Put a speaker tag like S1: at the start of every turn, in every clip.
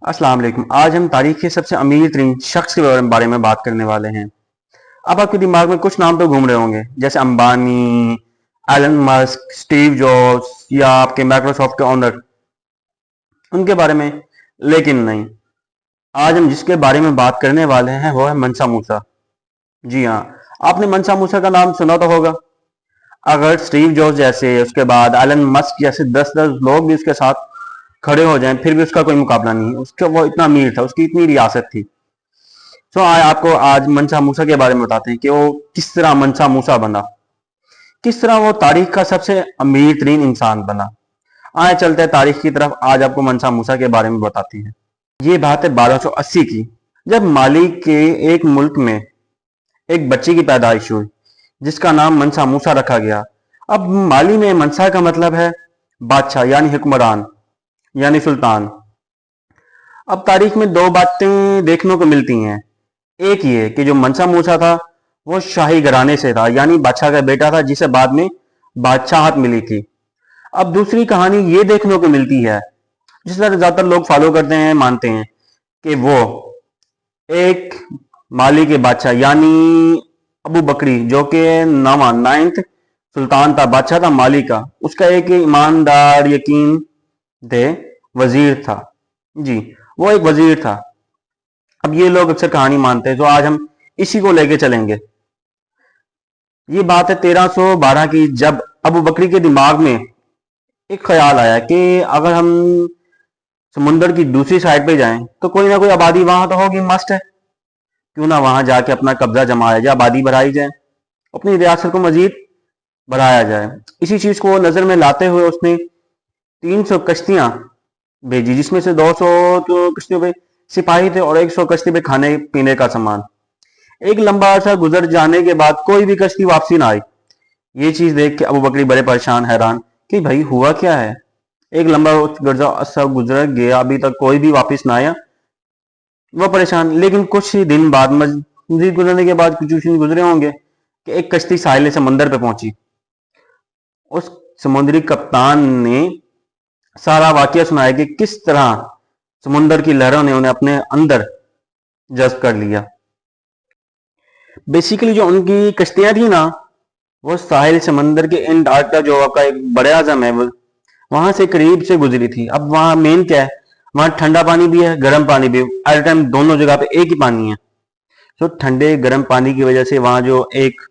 S1: अस्सलाम वालेकुम। आज हम तारीख के सबसे अमीर तरीन शख्स के बारे में बात करने वाले हैं। अब आपके दिमाग में कुछ नाम तो घूम रहे होंगे, जैसे Ambani, Elon Musk, Steve Jobs या आपके माइक्रोसॉफ्ट के ओनर, उनके बारे में। लेकिन नहीं, आज हम जिसके बारे में बात करने वाले हैं वो है मनसा मूसा। जी हाँ, आपने मनसा मूसा का नाम सुना तो होगा। अगर स्टीव जॉब्स जैसे, उसके बाद एलन मस्क जैसे 10-10 लोग भी उसके साथ खड़े हो जाएं, फिर भी उसका कोई मुकाबला नहीं। उसका वो इतना अमीर था, उसकी इतनी रियासत थी। आपको आज मनसा मूसा के बारे में बताते हैं कि वो किस तरह मनसा मूसा बना, किस तरह वो तारीख का सबसे अमीर तरीन इंसान बना। आए चलते हैं तारीख की तरफ। आज आपको मनसा मूसा के बारे में बताते हैं। ये बात है 1280 की, जब माली के एक मुल्क में एक बच्चे की पैदाइश हुई जिसका नाम मनसा मूसा रखा गया। अब माली में मनसा का मतलब है बादशाह यानी हुक्मरान यानी सुल्तान। अब तारीख में दो बातें देखने को मिलती हैं। एक ये कि जो मनसा मूसा था वो शाही घराने से था, यानी बादशाह का बेटा था जिसे बाद में बादशाहत मिली थी। अब दूसरी कहानी ये देखने को मिलती है, जिस तरह ज्यादातर लोग फॉलो करते हैं, मानते हैं कि वो एक माली के बादशाह यानी अबू बकरी, जो कि नाइन्थ सुल्तान था, बादशाह था माली का, उसका एक ईमानदार यकीन थे वजीर था। जी, वो एक वजीर था। अब ये लोग अक्सर कहानी मानते हैं, तो आज हम इसी को लेके चलेंगे। ये बात है 1312 की, जब अबू बकरी के दिमाग में एक ख्याल आया कि अगर हम समुंदर की दूसरी साइड पे जाएं तो कोई ना कोई आबादी वहां तो होगी, मस्ट है। क्यों ना वहां जाके अपना कब्जा जमाया जाए, आबादी बढ़ाई जाए, अपनी रियासत को मजीद बढ़ाया जाए। इसी चीज को नजर में लाते हुए उसने 300 कश्तियां भेजी, जिसमें से 200 तो कश्तियों पे सिपाही थे और 100 कश्ती पे खाने पीने का सामान। एक लंबा अरसा गुजर जाने के बाद कोई भी कश्ती वापसी ना आई। ये चीज देख के अबू बकरी बड़े परेशान, हैरान कि भाई हुआ क्या है। एक लंबा अरसा गुजर गया, अभी तक कोई भी वापस ना आया। वो परेशान। लेकिन कुछ ही दिन बाद, मजीद गुजरने के बाद, कुछ दिन गुजरे होंगे कि एक कश्ती साहिल समंदर पे पहुंची। उस समुद्री कप्तान ने सारा वाकया सुनाया कि किस तरह समुंदर की लहरों ने उन्हें अपने अंदर जज्ब कर लिया। बेसिकली जो उनकी कश्तियां थी ना, वो साहिल समंदर के अंटार्कटिका, जो आपका एक बड़े आजम है, वहां से करीब से गुजरी थी। अब वहां मेन क्या है, वहां ठंडा पानी भी है, गर्म पानी भी, एट टाइम दोनों जगह पे एक ही पानी है। तो ठंडे गर्म पानी की वजह से वहां जो एक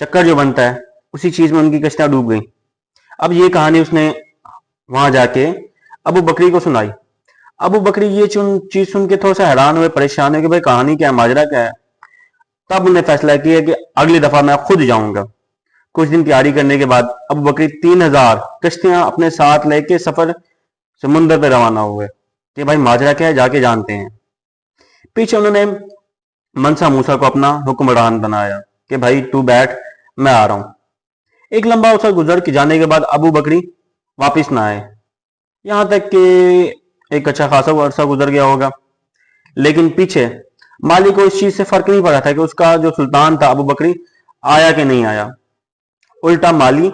S1: चक्कर जो बनता है, उसी चीज में उनकी कश्तियां डूब गई। अब ये कहानी उसने वहां जाके अबू बकरी को सुनाई। अबू बकरी ये चीज सुन के थोड़ा सा हैरान हुए, परेशान हुए कि भाई कहानी क्या है, माजरा क्या है। तब उन्हें फैसला किया कि अगली दफा मैं खुद जाऊंगा। कुछ दिन तैयारी करने के बाद अबू बकरी 3000 कश्तियां अपने साथ लेके सफर समुद्र पे रवाना हुए कि भाई माजरा क्या है, जाके जानते हैं। पीछे उन्होंने मनसा मूसा को अपना हुक्मरान बनाया कि भाई तू बैठ, मैं आ रहा हूं। एक लंबा अरसा गुजर के जाने के बाद अबू बकरी वापिस ना आए, यहां तक कि एक अच्छा खासा अरसा गुजर गया होगा। लेकिन पीछे माली को इस चीज से फर्क नहीं पड़ा था कि उसका जो सुल्तान था अबू बकरी आया कि नहीं आया। उल्टा माली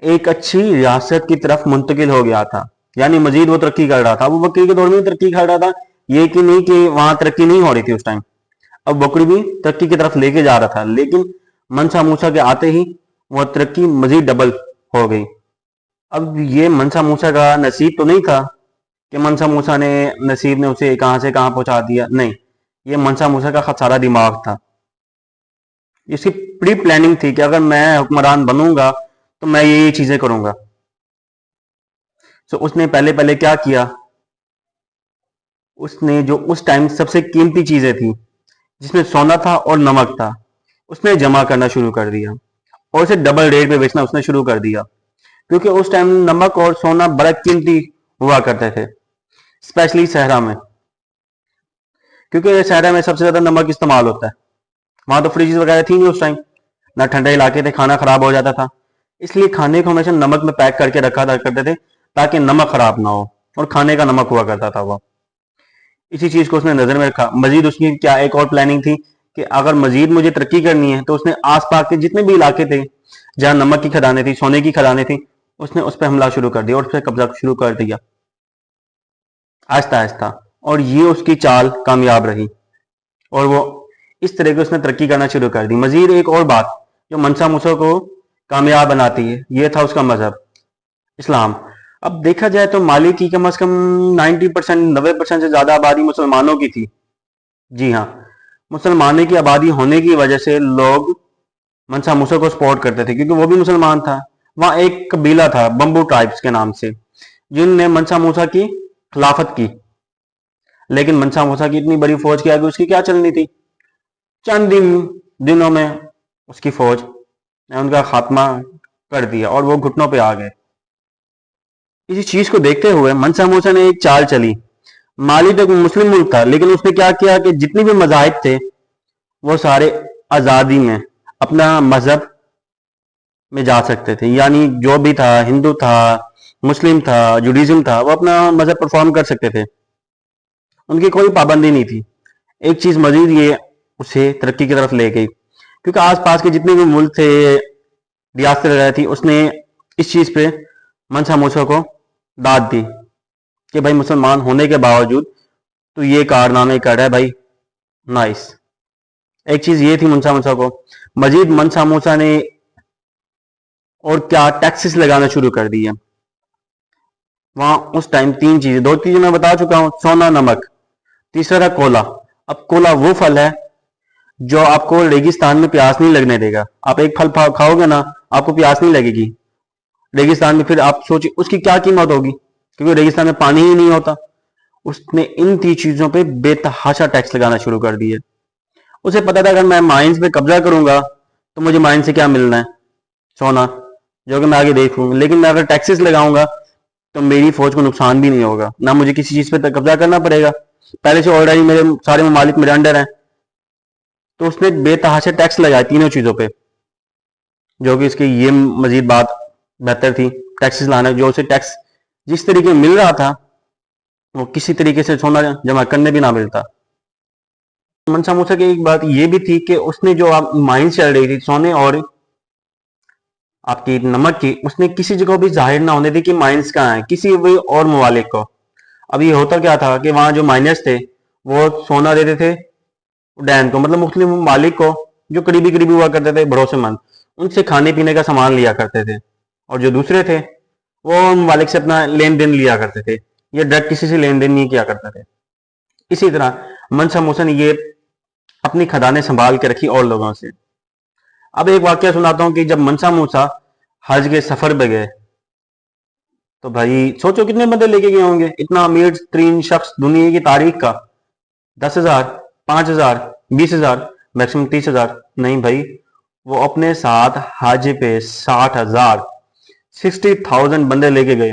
S1: एक अच्छी रियासत की तरफ मुंतकिल हो गया था, यानी मजीद वो तरक्की कर रहा था। अबू बकरी के दौर में तरक्की कर रहा था, ये कि नहीं कि वहां तरक्की नहीं हो रही थी उस टाइम। अब बकरी भी तरक्की की तरफ लेके जा रहा था, लेकिन मनसा मूसा के आते ही वह तरक्की मजीद डबल हो गई। अब ये मनसा मूसा का नसीब तो नहीं था कि मनसा मूसा ने, नसीब ने उसे कहां से कहां पहुंचा दिया, नहीं। ये मनसा मूसा का सारा दिमाग था। इसकी प्री प्लानिंग थी कि अगर मैं हुक्मरान बनूंगा तो मैं ये चीजें करूंगा। तो उसने पहले पहले क्या किया, उसने जो उस टाइम सबसे कीमती चीजें थी, जिसमें सोना था और नमक था, उसने जमा करना शुरू कर दिया और उसे डबल रेट पे बेचना उसने शुरू कर दिया। क्योंकि उस टाइम नमक और सोना बड़ा कीमती हुआ करते थे, स्पेशली सहरा में, क्योंकि सहरा में सबसे ज्यादा नमक इस्तेमाल होता है। वहां तो फ्रिज वगैरह थी नहीं उस टाइम, ना ठंडे इलाके थे, खाना खराब हो जाता था। इसलिए खाने को हमेशा नमक में पैक करके रखा करते थे ताकि नमक खराब ना हो, और खाने का नमक हुआ करता था वो। इसी चीज को उसने नजर में रखा। मजीद उसकी क्या एक और प्लानिंग थी कि अगर मजीद मुझे तरक्की करनी है तो उसने आसपास के जितने भी इलाके थे जहां नमक की खदानें थी, सोने की खदानें थी, उसने उस पर हमला शुरू कर दिया और उस पर कब्जा शुरू कर दिया। آہستہ آہستہ، اور یہ اس کی چال کامیاب رہی اور وہ اس طرح کے اس نے ترقی کرنا شروع کر دی۔ مزید ایک اور بات جو منسا موسیٰ کو کامیاب بناتی ہے، یہ تھا اس کا مذہب اسلام۔ اب دیکھا جائے تو مالی کی کم از کم 90%، 90% سے زیادہ آبادی مسلمانوں کی تھی۔ جی ہاں، مسلمانوں کی آبادی ہونے کی وجہ سے لوگ منسا موسیٰ کو سپورٹ کرتے تھے کیونکہ وہ بھی مسلمان تھا۔ وہاں ایک قبیلہ تھا بمبو ٹرائبس کے نام سے، جن نے منسا موسیٰ کی خلافت کی، لیکن منسا موسیٰ کی اتنی بڑی فوج کی آگے اس کی کیا چلنی تھی؟ چند دنوں میں اس کی فوج نے ان کا خاتمہ کر دیا اور وہ گھٹنوں پہ آ گئے۔ اسی چیز کو دیکھتے ہوئے منسا موسیٰ نے ایک چال چلی۔ مالی تو مسلم ملک تھا، لیکن اس نے کیا کیا کہ جتنی بھی مذاہب تھے وہ سارے آزادی میں اپنا مذہب میں جا سکتے تھے، یعنی جو بھی تھا، ہندو تھا، مسلم تھا، جوڈیزم تھا، وہ اپنا مذہب پرفارم کر سکتے تھے، ان کی کوئی پابندی نہیں تھی۔ ایک چیز مزید یہ اسے ترقی کی طرف لے گئی کیونکہ آس پاس کے جتنے بھی ملک تھے، ریاستیں وغیرہ تھی، اس نے اس چیز پہ منسا موسیٰ کو داد دی کہ بھائی مسلمان ہونے کے باوجود تو یہ کارنامے کر رہا ہے بھائی، نائس۔ ایک چیز یہ تھی منسا موسیٰ کو۔ مزید منسا موسیٰ نے اور کیا ٹیکسز لگانا شروع کر دی ہے وہاں اس ٹائم۔ دو چیزیں میں بتا چکا ہوں، سونا، نمک، تیسرا تھا کولا۔ اب کولا وہ پھل ہے جو آپ کو ریگستان میں پیاس نہیں لگنے دے گا۔ آپ ایک پھل کھاؤ گے نا، آپ کو پیاس نہیں لگے گی ریگستان میں، پھر آپ سوچیں اس کی کیا قیمت ہوگی، کیونکہ ریگستان میں پانی ہی نہیں ہوتا۔ اس نے ان تین چیزوں پہ بے تحاشا ٹیکس لگانا شروع کر دیے۔ اسے پتا تھا اگر میں مائنز پہ قبضہ کروں گا تو مجھے مائن سے کیا ملنا ہے؟ سونا، جو کہ میں آگے دیکھوں، لیکن میں اگر ٹیکسز لگاؤں گا تو میری فوج کو نقصان بھی نہیں ہوگا، نہ مجھے کسی چیز پہ قبضہ کرنا پڑے گا، پہلے سے آلریڈی میرے سارے ممالک میرے انڈر ہیں۔ تو اس نے بے تحاشا ٹیکس لگایا تینوں چیزوں پہ، جو کہ اس کی یہ مزید بات بہتر تھی ٹیکسز لانا، جو اسے ٹیکس جس طریقے میں مل رہا تھا وہ کسی طریقے سے سونا جمع کرنے بھی نہ ملتا۔ منسا موسیٰ کی ایک بات یہ بھی تھی کہ اس نے جو مائن چل رہی تھی سونے اور آپ کی نمک کی، اس نے کسی جگہ بھی ظاہر نہ ہونے دی کہ مائنز کہاں ہیں کسی بھی اور ممالک کو۔ اب یہ ہوتا کیا تھا کہ وہاں جو مائنرز تھے وہ سونا دیتے تھے ڈین کو، مطلب مختلف ممالک کو جو قریبی ہوا کرتے تھے، بھروسے مند، ان سے کھانے پینے کا سامان لیا کرتے تھے، اور جو دوسرے تھے وہ ممالک سے اپنا لین دین لیا کرتے تھے، یا ڈائریکٹ کسی سے لین دین نہیں کیا کرتے تھے۔ اسی طرح منسا موسیٰ نے یہ اپنی خدانیں سنبھال کے رکھی اور لوگوں سے۔ اب ایک واقعہ سناتا ہوں کہ جب منسا موسیٰ حج کے سفر پہ گئے تو بھائی سوچو کتنے بندے لے کے گئے ہوں گے، اتنا امیر ترین شخص دنیا کی تاریخ کا، 10,000، 5,000، 20,000، میکسیمم 30,000 نہیں بھائی، وہ اپنے ساتھ حج پہ 60,000، 60,000 بندے لے کے گئے۔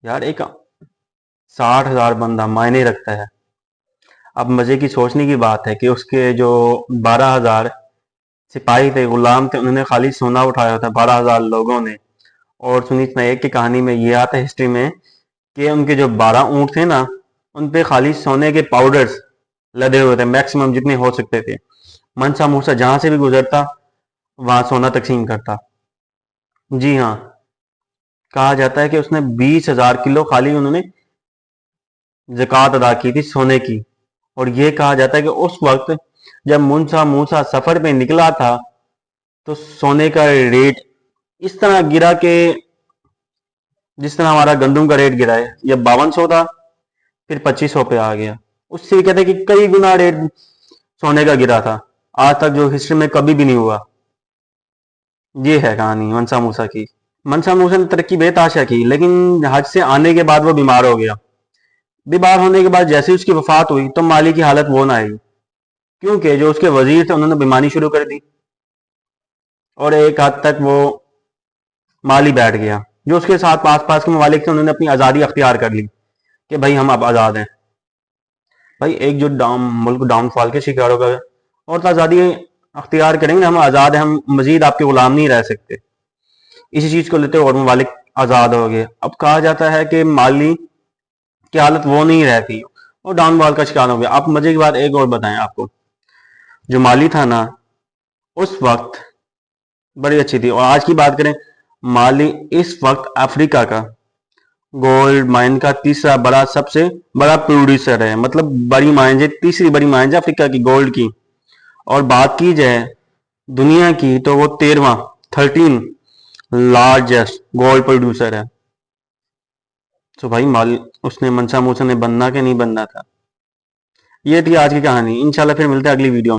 S1: یار ایک 60,000 بندہ معنی رکھتا ہے۔ اب مزے کی سوچنے کی بات ہے کہ اس کے جو 12,000 سپاہی تھے، غلام تھے، انہوں نے خالی سونا اٹھایا تھا 12,000 لوگوں نے۔ اور سنیت نائک کی کہانی میں یہ آتا ہے ہسٹری میں کہ ان کے جو 12 اونٹ تھے نا، ان پہ خالی سونے کے پاؤڈرز لدے ہوئے تھے، میکسیمم جتنے ہو سکتے تھے۔ منسا موسیٰ جہاں سے بھی گزرتا وہاں سونا تقسیم کرتا۔ جی ہاں، کہا جاتا ہے کہ اس نے 20,000 کلو خالی انہوں نے زکوٰۃ ادا کی تھی سونے کی۔ اور یہ کہا جاتا ہے کہ اس وقت جب منسا موسیٰ سفر پہ نکلا تھا تو سونے کا ریٹ اس طرح گرا کہ جس طرح ہمارا گندم کا ریٹ گرا ہے، یہ 5200 تھا، پھر 2500 پہ آ گیا۔ اس سے کہتے ہیں کہ کئی گنا ریٹ سونے کا گرا تھا، آج تک جو ہسٹری میں کبھی بھی نہیں ہوا۔ یہ ہے کہانی منسا موسیٰ کی۔ منسا موسیٰ نے ترقی بے تحاشا کی، لیکن حج سے آنے کے بعد وہ بیمار ہو گیا۔ بیمار ہونے کے بعد جیسے اس کی وفات ہوئی تو مالی کی حالت وہ نہ آئی، کیونکہ جو اس کے وزیر تھے انہوں نے بیماری شروع کر دی، اور ایک حد تک وہ مالی بیٹھ گیا۔ جو اس کے ساتھ آس پاس کے ممالک تھے انہوں نے اپنی آزادی اختیار کر لی کہ بھائی ہم اب آزاد ہیں۔ بھائی ایک جو ملک ڈاؤن فال کے شکار ہو گئے، اور تو آزادی اختیار کریں گے، ہم آزاد ہیں، ہم مزید آپ کے غلام نہیں رہ سکتے۔ اسی چیز کو لیتے اور ممالک آزاد ہو گئے۔ اب کہا جاتا ہے کہ مالی کی حالت وہ نہیں رہتی اور ڈاؤن فال کا شکار ہو گیا۔ آپ مزے کی بات ایک اور بتائیں آپ کو، جو مالی تھا نا اس وقت بڑی اچھی تھی، اور آج کی بات کریں مالی اس وقت افریقہ کا गोल्ड माइन का तीसरा बड़ा सबसे बड़ा प्रोड्यूसर है, मतलब बड़ी माइन है, तीसरी बड़ी माइन है अफ्रीका की गोल्ड की। और बात की जाए दुनिया की तो वो 13 लार्जेस्ट गोल्ड प्रोड्यूसर है। तो भाई माल उसने मनसा मूसा ने बनना कि नहीं बनना था। ये थी आज की कहानी। इंशाल्लाह फिर मिलते हैं अगली वीडियो में।